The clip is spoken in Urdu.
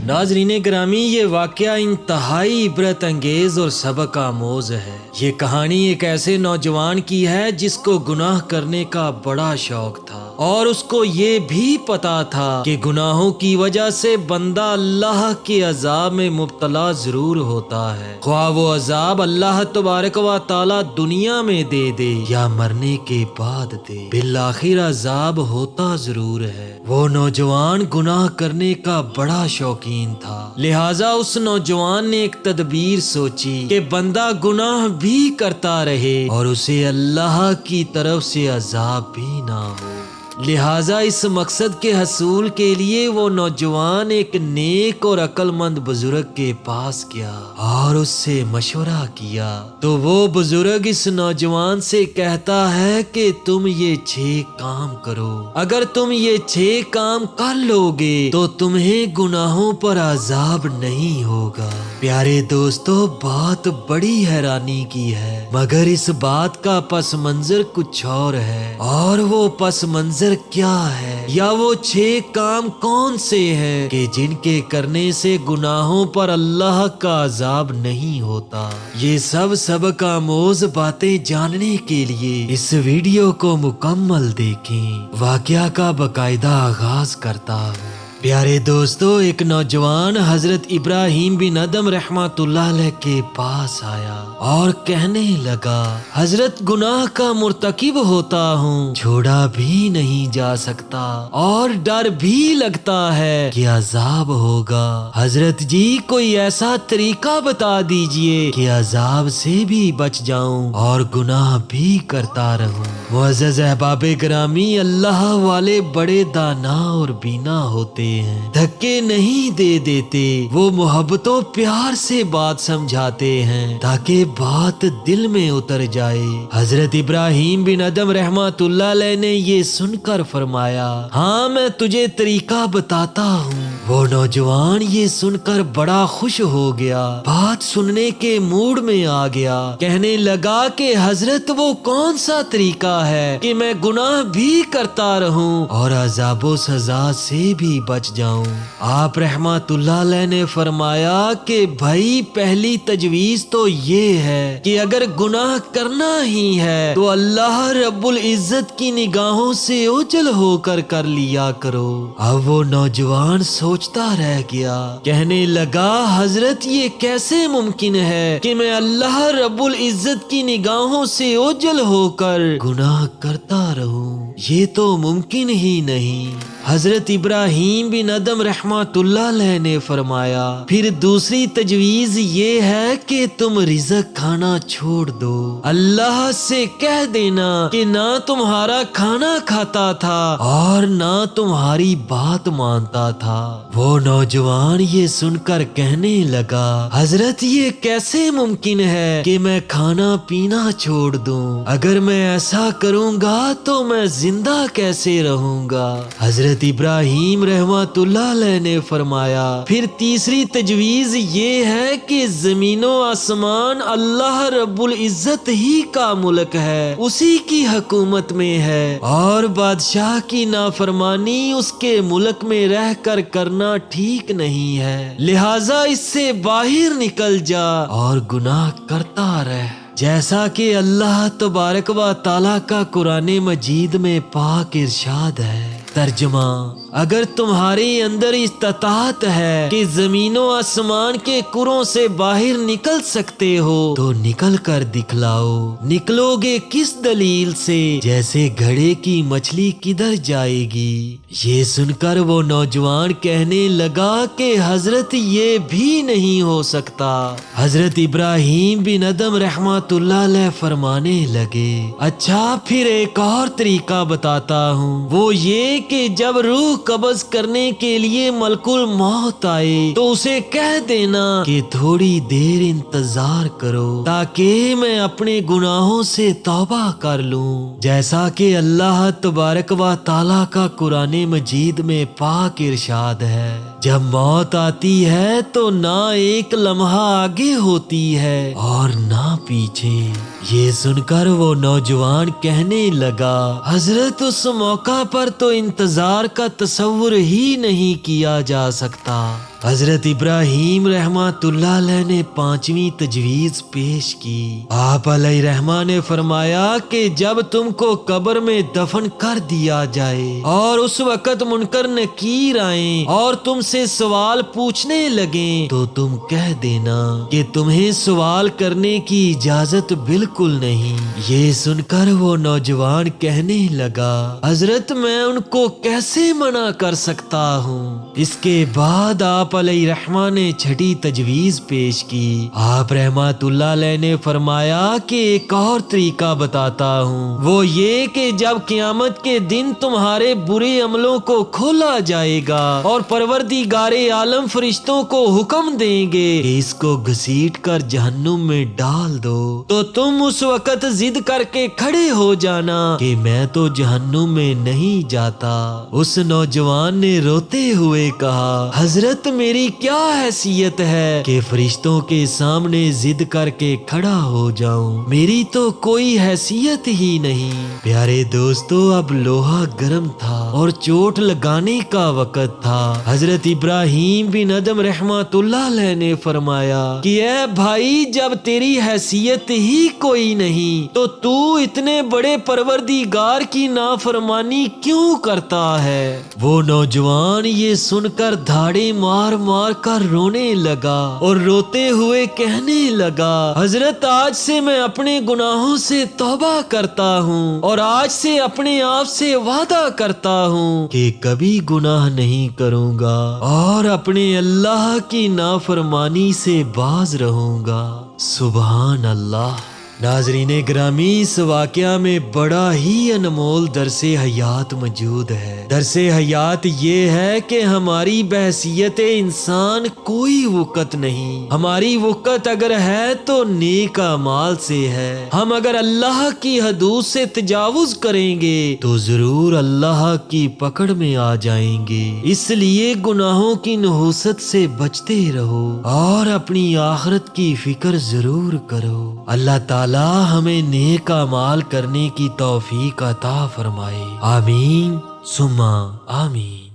ناظرین گرامی، یہ واقعہ انتہائی عبرت انگیز اور سبق آموز ہے۔ یہ کہانی ایک ایسے نوجوان کی ہے جس کو گناہ کرنے کا بڑا شوق تھا اور اس کو یہ بھی پتا تھا کہ گناہوں کی وجہ سے بندہ اللہ کے عذاب میں مبتلا ضرور ہوتا ہے، خواہ وہ عذاب اللہ تبارک و تعالی دنیا میں دے دے یا مرنے کے بعد دے، بالآخر عذاب ہوتا ضرور ہے۔ وہ نوجوان گناہ کرنے کا بڑا شوقین تھا، لہٰذا اس نوجوان نے ایک تدبیر سوچی کہ بندہ گناہ بھی کرتا رہے اور اسے اللہ کی طرف سے عذاب بھی نہ ہو۔ لہٰذا اس مقصد کے حصول کے لیے وہ نوجوان ایک نیک اور عقل مند بزرگ کے پاس گیا اور اس سے مشورہ کیا، تو وہ بزرگ اس نوجوان سے کہتا ہے کہ تم یہ 6 کام کرو، اگر تم یہ 6 کام کر لو گے تو تمہیں گناہوں پر عذاب نہیں ہوگا۔ پیارے دوستو، بات بڑی حیرانی کی ہے، مگر اس بات کا پس منظر کچھ اور ہے، اور وہ پس منظر کیا ہے، یا وہ 6 کام کون سے ہیں کہ جن کے کرنے سے گناہوں پر اللہ کا عذاب نہیں ہوتا۔ یہ سب سبق آموز باتیں جاننے کے لیے اس ویڈیو کو مکمل دیکھیں۔ واقعہ کا باقاعدہ آغاز کرتا ہوں۔ پیارے دوستو، ایک نوجوان حضرت ابراہیم بن ادم رحمۃ اللہ علیہ کے پاس آیا اور کہنے لگا، حضرت گناہ کا مرتکب ہوتا ہوں، چھوڑا بھی نہیں جا سکتا اور ڈر بھی لگتا ہے کہ عذاب ہوگا۔ حضرت جی، کوئی ایسا طریقہ بتا دیجئے کہ عذاب سے بھی بچ جاؤں اور گناہ بھی کرتا رہوں۔ معزز احباب گرامی، اللہ والے بڑے دانا اور بینا ہوتے ہیں، دھکے نہیں دے دیتے، وہ محبت و پیار سے بات سمجھاتے ہیں تاکہ بات دل میں اتر جائے۔ حضرت ابراہیم بن ادم رحمۃ اللہ علیہ نے یہ سن کر فرمایا، ہاں میں تجھے طریقہ بتاتا ہوں۔ وہ نوجوان یہ سن کر بڑا خوش ہو گیا، بات سننے کے موڈ میں آ گیا، کہنے لگا کہ حضرت وہ کون سا طریقہ ہے کہ میں گناہ بھی کرتا رہوں اور عذاب و سزا سے بھی بچ جاؤں؟ آپ رحمت اللہ علیہ نے فرمایا کہ بھائی، پہلی تجویز تو یہ ہے کہ اگر گناہ کرنا ہی ہے تو اللہ رب العزت کی نگاہوں سے اوجھل ہو کر لیا کرو۔ اب وہ نوجوان سوچتا رہ گیا، کہنے لگا، حضرت یہ کیسے ممکن ہے کہ میں اللہ رب العزت کی نگاہوں سے اوجھل ہو کر گناہ کرتا رہوں؟ یہ تو ممکن ہی نہیں۔ حضرت ابراہیم بن ادم رحمۃ اللہ علیہ نے فرمایا، پھر دوسری تجویز یہ ہے کہ تم رزق کھانا چھوڑ دو، اللہ سے کہہ دینا کہ نہ تمہارا کھانا کھاتا تھا اور نہ تمہاری بات مانتا تھا۔ وہ نوجوان یہ سن کر کہنے لگا، حضرت یہ کیسے ممکن ہے کہ میں کھانا پینا چھوڑ دوں؟ اگر میں ایسا کروں گا تو میں زندہ کیسے رہوں گا؟ حضرت ابراہیم رحمۃ اللہ علیہ نے فرمایا، پھر تیسری تجویز یہ ہے کہ زمین و آسمان اللہ رب العزت ہی کا ملک ہے، اسی کی حکومت میں ہے، اور بادشاہ کی نافرمانی اس کے ملک میں رہ کر کرنا ٹھیک نہیں ہے، لہٰذا اس سے باہر نکل جا اور گناہ کرتا رہ، جیسا کہ اللہ تبارک و تعالیٰ کا قرآن مجید میں پاک ارشاد ہے۔ ترجمہ: اگر تمہارے اندر استطاعت ہے کہ زمین و آسمان کے کروں سے باہر نکل سکتے ہو تو نکل کر دکھلاؤ، نکلو گے کس دلیل سے؟ جیسے گھڑے کی مچھلی کدھر جائے گی؟ یہ سن کر وہ نوجوان کہنے لگا کہ حضرت یہ بھی نہیں ہو سکتا۔ حضرت ابراہیم بن ادم رحمۃ اللہ علیہ فرمانے لگے، اچھا پھر ایک اور طریقہ بتاتا ہوں، وہ یہ کہ جب روح قبض کرنے کے لیے ملک الموت آئے تو اسے کہہ دینا کہ تھوڑی دیر انتظار کرو تاکہ میں اپنے گناہوں سے توبہ کر لوں، جیسا کہ اللہ تبارک و تعالیٰ کا قرآن مجید میں پاک ارشاد ہے۔ جب موت آتی ہے تو نہ ایک لمحہ آگے ہوتی ہے اور نہ پیچھے۔ یہ سن کر وہ نوجوان کہنے لگا، حضرت اس موقع پر تو انتظار کا تصور ہی نہیں کیا جا سکتا۔ حضرت ابراہیم رحمۃ اللہ علیہ نے 5ویں تجویز پیش کی۔ آپ علیہ رحمہ نے فرمایا کہ جب تم کو قبر میں دفن کر دیا جائے اور اس وقت منکر نکیر آئیں اور تم سے سوال پوچھنے لگیں تو تم کہہ دینا کہ تمہیں سوال کرنے کی اجازت بالکل نہیں۔ یہ سن کر وہ نوجوان کہنے لگا، حضرت میں ان کو کیسے منع کر سکتا ہوں؟ اس کے بعد آپ علیہ رحمہ نے 6ٹھی تجویز پیش کی۔ آپ رحمۃ اللہ علیہ نے فرمایا کہ ایک اور طریقہ بتاتا ہوں، وہ یہ کہ جب قیامت کے دن تمہارے برے عملوں کو کھولا جائے گا اور پروردگار عالم فرشتوں کو حکم دیں گے کہ اس کو گھسیٹ کر جہنم میں ڈال دو، تو تم اس وقت ضد کر کے کھڑے ہو جانا کہ میں تو جہنم میں نہیں جاتا۔ اس نوجوان نے روتے ہوئے کہا، حضرت میری کیا حیثیت ہے کہ فرشتوں کے سامنے ضد کر کے کھڑا ہو جاؤں؟ میری تو کوئی حیثیت ہی نہیں۔ پیارے دوستو، اب لوہا گرم تھا اور چوٹ لگانے کا وقت تھا۔ حضرت ابراہیم بن ادم رحمۃ اللہ علیہ نے فرمایا کہ اے بھائی، جب تیری حیثیت ہی کوئی نہیں تو اتنے بڑے پروردگار کی نافرمانی کیوں کرتا ہے؟ وہ نوجوان یہ سن کر دھاڑے مار مار کر رونے لگا اور روتے ہوئے کہنے لگا، حضرت آج سے میں اپنے گناہوں سے توبہ کرتا ہوں اور آج سے اپنے آپ سے وعدہ کرتا ہوں کہ کبھی گناہ نہیں کروں گا اور اپنے اللہ کی نافرمانی سے باز رہوں گا۔ سبحان اللہ۔ ناظرین گرامی، اس واقعہ میں بڑا ہی انمول درس حیات موجود ہے۔ درس حیات یہ ہے کہ ہماری بحیثیت انسان کوئی وقت نہیں، ہماری وقت اگر ہے تو نیک اعمال سے ہے۔ ہم اگر اللہ کی حدود سے تجاوز کریں گے تو ضرور اللہ کی پکڑ میں آ جائیں گے۔ اس لیے گناہوں کی نحوست سے بچتے رہو اور اپنی آخرت کی فکر ضرور کرو۔ اللہ تعالی ہمیں نیک اعمال کرنے کی توفیق عطا فرمائے۔ آمین ثم آمین۔